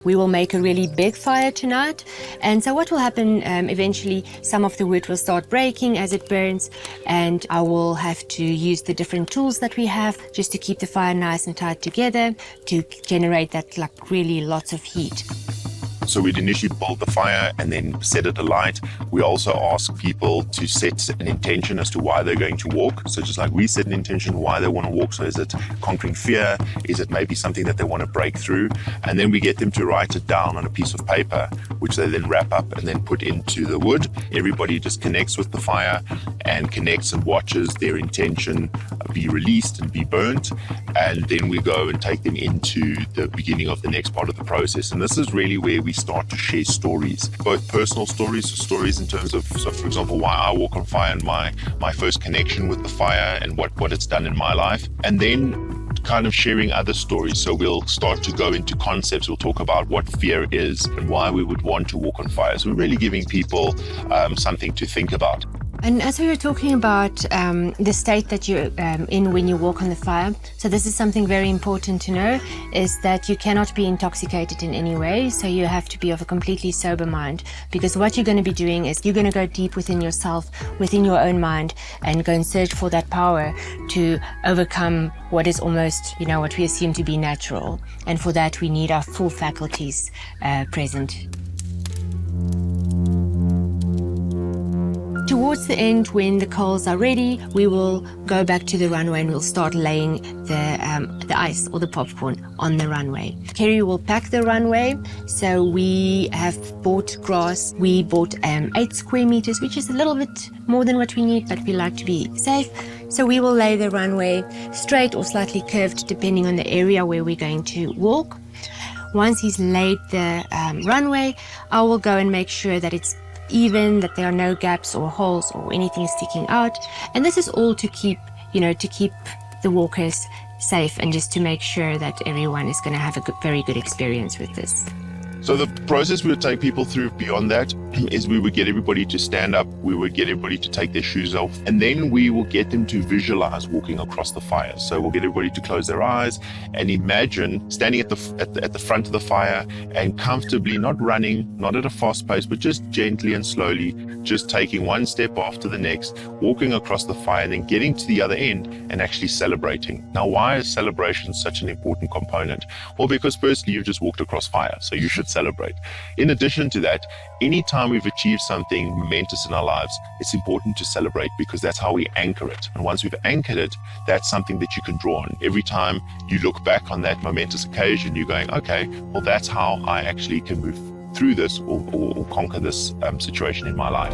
We will make a really big fire tonight, and so what will happen eventually, some of the wood will start breaking as it burns, and I will have to use the different tools that we have just to keep the fire nice and tight together to generate that really lots of heat. So we'd initially build the fire and then set it alight. We also ask people to set an intention as to why they're going to walk. So just like we set an intention why they want to walk. So is it conquering fear? Is it maybe something that they want to break through? And then we get them to write it down on a piece of paper, which they then wrap up and then put into the wood. Everybody just connects with the fire and connects and watches their intention be released and be burnt. And then we go and take them into the beginning of the next part of the process. And this is really where we start to share stories, both personal stories, so stories in terms of, so for example, why I walk on fire and my first connection with the fire and what it's done in my life, and then kind of sharing other stories. So we'll start to go into concepts. We'll talk about what fear is and why we would want to walk on fire. So we're really giving people something to think about. And as we were talking about the state that you're in when you walk on the fire, so this is something very important to know, is that you cannot be intoxicated in any way. So you have to be of a completely sober mind, because what you're going to be doing is you're going to go deep within yourself, within your own mind, and go and search for that power to overcome what is almost, what we assume to be natural. And for that, we need our full faculties present. Towards the end, when the coals are ready, we will go back to the runway and we'll start laying the ice or the popcorn on the runway. Kerry will pack the runway. So we have bought grass. We bought 8 square meters, which is a little bit more than what we need, but we like to be safe. So we will lay the runway straight or slightly curved, depending on the area where we're going to walk. Once he's laid the runway, I will go and make sure that it's even, that there are no gaps or holes or anything sticking out. And this is all to keep, to keep the walkers safe and just to make sure that everyone is going to have a very good experience with this. So the process we would take people through beyond that is we would get everybody to stand up, we would get everybody to take their shoes off, and then we will get them to visualize walking across the fire. So we'll get everybody to close their eyes and imagine standing at the front of the fire and comfortably, not running, not at a fast pace, but just gently and slowly, just taking one step after the next, walking across the fire, and then getting to the other end and actually celebrating. Now, why is celebration such an important component? Well, because firstly, you've just walked across fire, so you should celebrate. In addition to that, anytime we've achieved something momentous in our lives, it's important to celebrate, because that's how we anchor it. And once we've anchored it, that's something that you can draw on. Every time you look back on that momentous occasion, you're going, okay, well, that's how I actually can move through this or conquer this situation in my life.